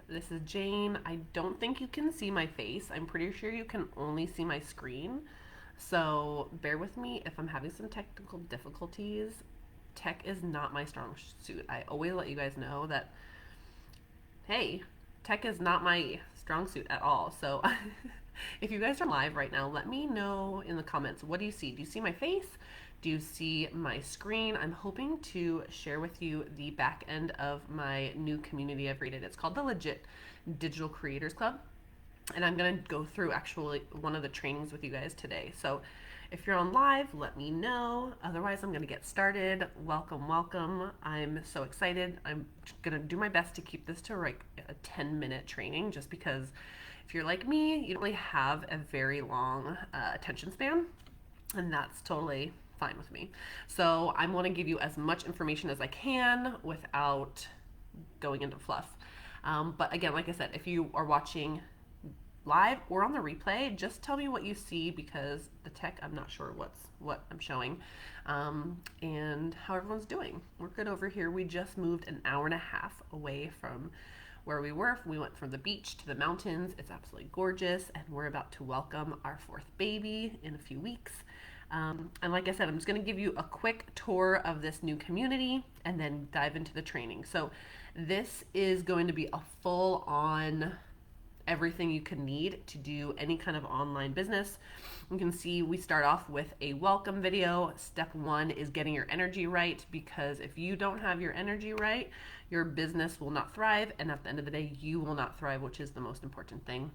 This is Jane. I don't think you can see my face. I'm pretty sure you can only see my screen. So bear with me if I'm having some technical difficulties. Tech is not my strong suit. I always let you guys know that, hey, tech is not my strong suit at all. So if you guys are live right now, let me know in the comments. What do you see? Do you see my face? Do you see my screen? I'm hoping to share with you the back end of my new community I've created. It's called the Legit Digital Creators Club. And I'm going to go through actually one of the trainings with you guys today. So if you're on live, let me know. Otherwise, I'm going to get started. Welcome, welcome. I'm so excited. I'm going to do my best to keep this to like a 10-minute training just because if you're like me, you don't really have a very long attention span, and that's totally fine with me. So I'm going to give you as much information as I can without going into fluff. But again, like I said, if you are watching live or on the replay, just tell me what you see because the tech, I'm not sure what I'm showing, and how everyone's doing. We're good over here. We just moved an hour and a half away from where we were. We went from the beach to the mountains. It's absolutely gorgeous, and we're about to welcome our fourth baby in a few weeks. And like I said, I'm just going to give you a quick tour of this new community and then dive into the training. So this is going to be a full on everything you can need to do any kind of online business. You can see we start off with a welcome video. Step one is getting your energy right, because if you don't have your energy right, your business will not thrive. And at the end of the day, you will not thrive, which is the most important thing.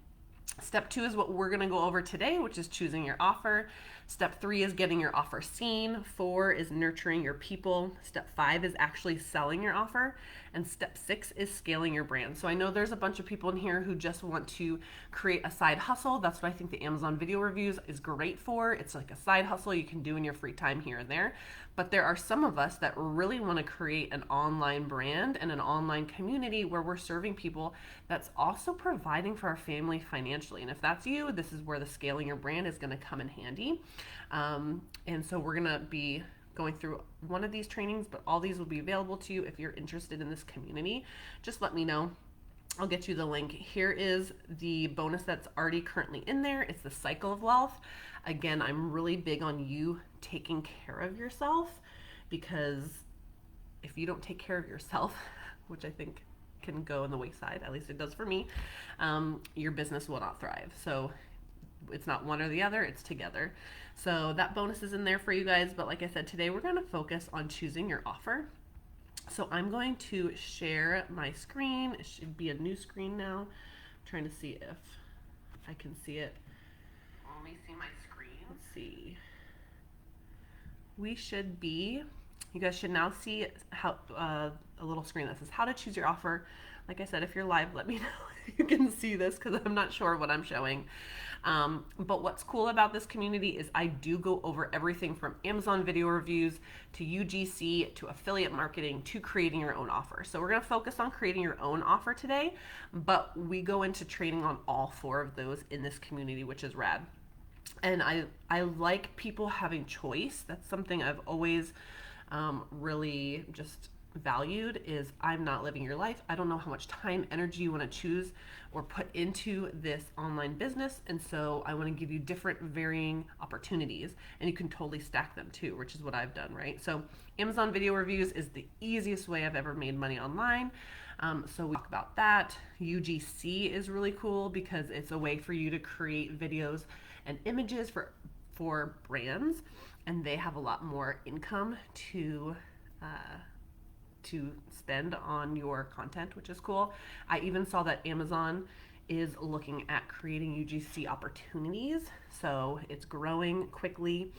Step two is what we're going to go over today, which is choosing your offer. Step three is getting your offer seen. Four is nurturing your people. Step five is actually selling your offer. And step six is scaling your brand. So I know there's a bunch of people in here who just want to create a side hustle. That's what I think the Amazon video reviews is great for. It's like a side hustle you can do in your free time here and there. But there are some of us that really want to create an online brand and an online community where we're serving people that's also providing for our family financially. And if that's you, this is where the scaling your brand is going to come in handy. And so we're going to be going through one of these trainings, but all these will be available to you if you're interested in this community. Just let me know. I'll get you the link. Here is the bonus that's already currently in there. It's the Cycle of Wealth. Again, I'm really big on you taking care of yourself, because if you don't take care of yourself, which I think can go in the wayside, at least it does for me, your business will not thrive. So it's not one or the other, it's together. So that bonus is in there for you guys. But like I said, today we're going to focus on choosing your offer. So I'm going to share my screen. It should be a new screen now. I'm trying to see if I can see it. Let me see my screen. Let's see. You guys should now see how a little screen that says how to choose your offer. Like I said, if you're live, let me know if you can see this, because I'm not sure what I'm showing. But what's cool about this community is I do go over everything from Amazon video reviews to UGC to affiliate marketing to creating your own offer. So we're going to focus on creating your own offer today, but we go into training on all four of those in this community, which is rad. And I like people having choice. That's something I've always really just valued. Is I'm not living your life. I don't know how much time, energy you want to choose or put into this online business, and so I want to give you different varying opportunities, and you can totally stack them too, which is what I've done, right? So Amazon video reviews is the easiest way I've ever made money online. So we talk about that. UGC is really cool because it's a way for you to create videos and images for brands, and they have a lot more income to spend on your content, which is cool. I even saw that Amazon is looking at creating UGC opportunities, so it's growing quickly.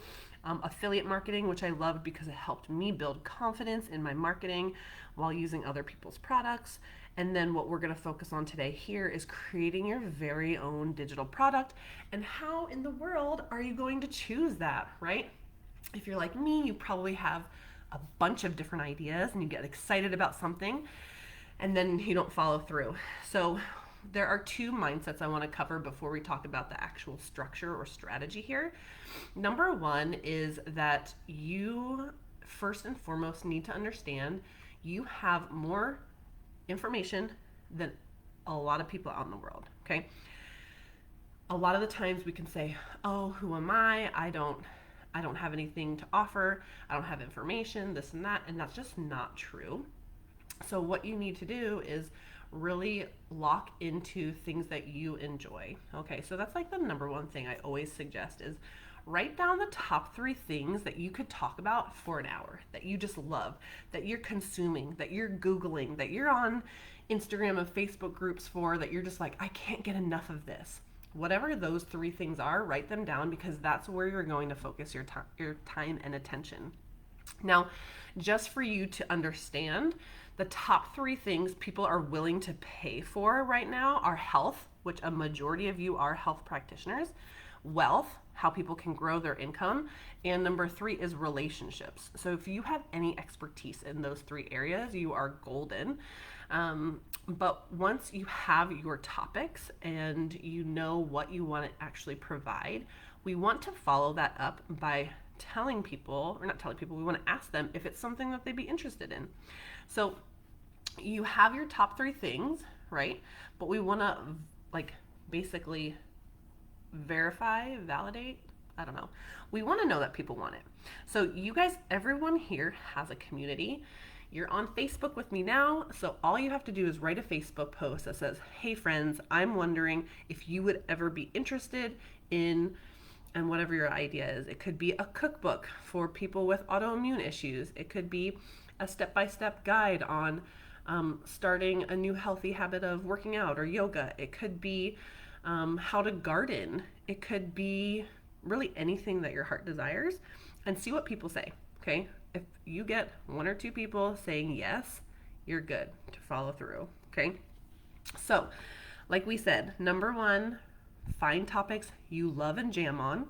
Affiliate marketing, which I love because it helped me build confidence in my marketing while using other people's products. And then what we're going to focus on today here is creating your very own digital product, and how in the world are you going to choose that, right? If you're like me, you probably have a bunch of different ideas and you get excited about something and then you don't follow through. So there are two mindsets I want to cover before we talk about the actual structure or strategy here. Number one is that you first and foremost need to understand you have more information than a lot of people out in the world, okay? A lot of the times we can say, "Oh, who am I don't have anything to offer. I don't have information, this and that." And that's just not true. So what you need to do is really lock into things that you enjoy. Okay? So that's like the number one thing I always suggest is write down the top 3 things that you could talk about for an hour, that you just love, that you're consuming, that you're Googling, that you're on Instagram and Facebook groups for, that you're just like, I can't get enough of this. Whatever those 3 things are, write them down because that's where you're going to focus your time and attention. Now, just for you to understand, the top 3 things people are willing to pay for right now are health, which a majority of you are health practitioners, wealth, how people can grow their income, and number 3 is relationships. So if you have any expertise in those 3 areas, you are golden. But once you have your topics and you know what you want to actually provide, we want to follow that up by telling people, or not telling people, we want to ask them if it's something that they'd be interested in. So you have your top 3 things, right? But we want to basically verify, validate, I don't know. We want to know that people want it. So you guys, everyone here has a community. You're on Facebook with me now, so all you have to do is write a Facebook post that says, "Hey friends, I'm wondering if you would ever be interested in," and whatever your idea is. It could be a cookbook for people with autoimmune issues. It could be a step-by-step guide on starting a new healthy habit of working out or yoga. It could be how to garden. It could be really anything that your heart desires, and see what people say, okay? If you get 1 or 2 people saying yes, you're good to follow through, okay? So, like we said, number 1, find topics you love and jam on.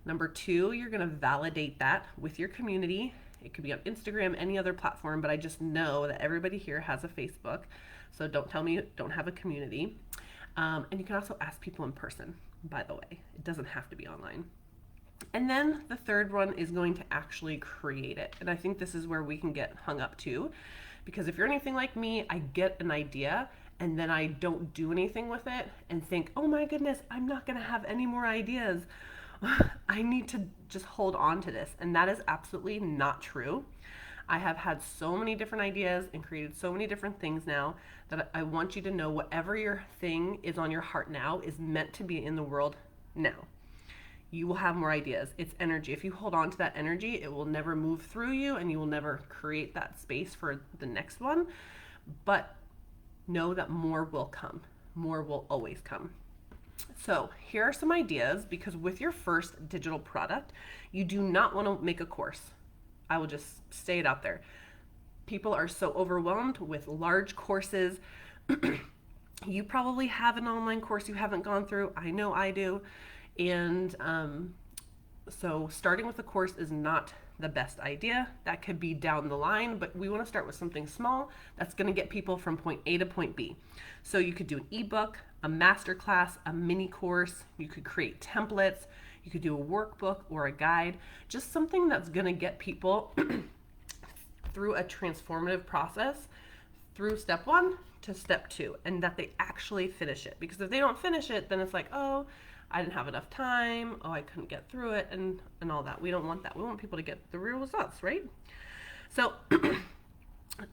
Number 2, you're going to validate that with your community. It could be on Instagram, any other platform, but I just know that everybody here has a Facebook, so don't tell me you don't have a community. And you can also ask people in person, by the way. It doesn't have to be online. And then the third one is going to actually create it. And I think this is where we can get hung up too, because if you're anything like me, I get an idea and then I don't do anything with it and think, "Oh my goodness, I'm not going to have any more ideas. I need to just hold on to this." And that is absolutely not true. I have had so many different ideas and created so many different things now that I want you to know whatever your thing is on your heart now is meant to be in the world now. You will have more ideas. It's energy. If you hold on to that energy, it will never move through you and you will never create that space for the next one. But know that more will come. More will always come. So here are some ideas, because with your first digital product, you do not want to make a course. I will just say it out there. People are so overwhelmed with large courses. You probably have an online course you haven't gone through. I know I do. And so starting with a course is not the best idea. That could be down the line, but we want to start with something small that's going to get people from point A to point B. So you could do an ebook, a masterclass, a mini course. You could create templates. You could do a workbook or a guide, just something that's going to get people through a transformative process through step 1 to step 2, and that they actually finish it. Because if they don't finish it, then it's like, "Oh, I didn't have enough time. Oh, I couldn't get through it," and all that. We don't want that. We want people to get the real results, right? So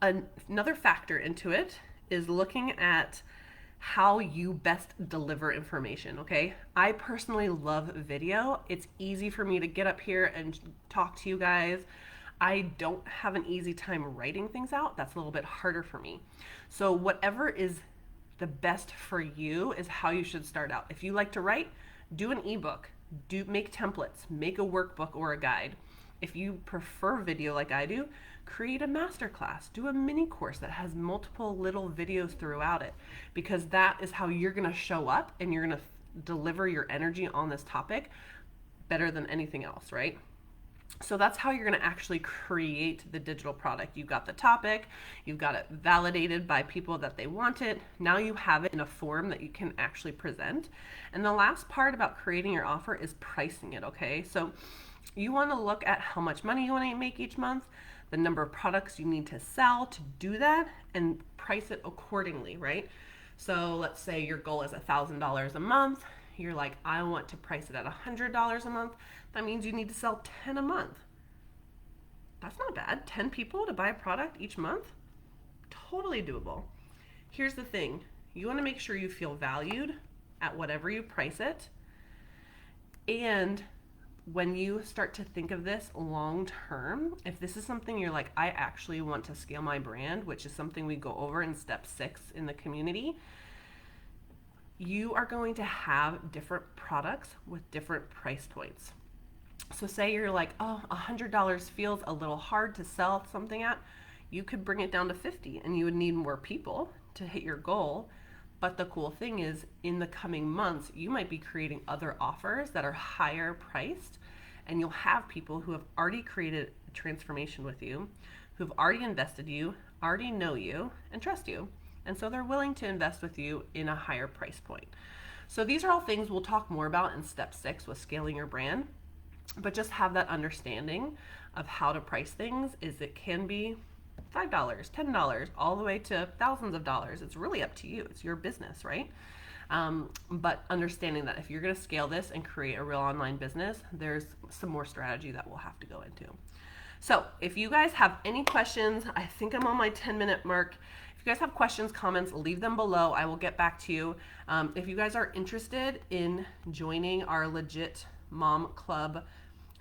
another factor into it is looking at how you best deliver information, okay? I personally love video. It's easy for me to get up here and talk to you guys. I don't have an easy time writing things out. That's a little bit harder for me. So whatever is the best for you is how you should start out. If you like to write, do an ebook, make templates, make a workbook or a guide. If you prefer video like I do, create a masterclass, do a mini course that has multiple little videos throughout it, because that is how you're going to show up and you're going to deliver your energy on this topic better than anything else, right? So that's how you're going to actually create the digital product. You've got the topic, you've got it validated by people that they want it. Now you have it in a form that you can actually present. And the last part about creating your offer is pricing it, okay? So you want to look at how much money you want to make each month, the number of products you need to sell to do that, and price it accordingly, right? So let's say your goal is $1,000 a month. You're like, I want to price it at $100 a month. That means you need to sell 10 a month. That's not bad. 10 people to buy a product each month? Totally doable. Here's the thing. You want to make sure you feel valued at whatever you price it. And when you start to think of this long term, if this is something you're like, I actually want to scale my brand, which is something we go over in step 6 in the community, you are going to have different products with different price points. So say you're like, oh, $100 feels a little hard to sell something at. You could bring it down to 50 and you would need more people to hit your goal. But the cool thing is, in the coming months, you might be creating other offers that are higher priced, and you'll have people who have already created a transformation with you, who've already invested you, already know you, and trust you. And so they're willing to invest with you in a higher price point. So these are all things we'll talk more about in step 6 with scaling your brand. But just have that understanding of how to price things is it can be $5, $10, all the way to thousands of dollars. It's really up to you. It's your business, right? But understanding that if you're going to scale this and create a real online business, there's some more strategy that we'll have to go into. So if you guys have any questions, I think I'm on my 10-minute mark. If you guys have questions, comments, leave them below. I will get back to you. If you guys are interested in joining our Legit Mom Club,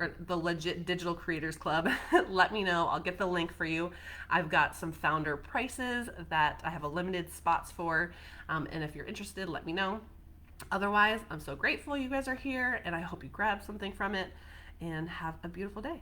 or the Legit Digital Creators Club, let me know. I'll get the link for you. I've got some founder prices that I have a limited spots for. And if you're interested, let me know. Otherwise, I'm so grateful you guys are here, and I hope you grab something from it, and have a beautiful day.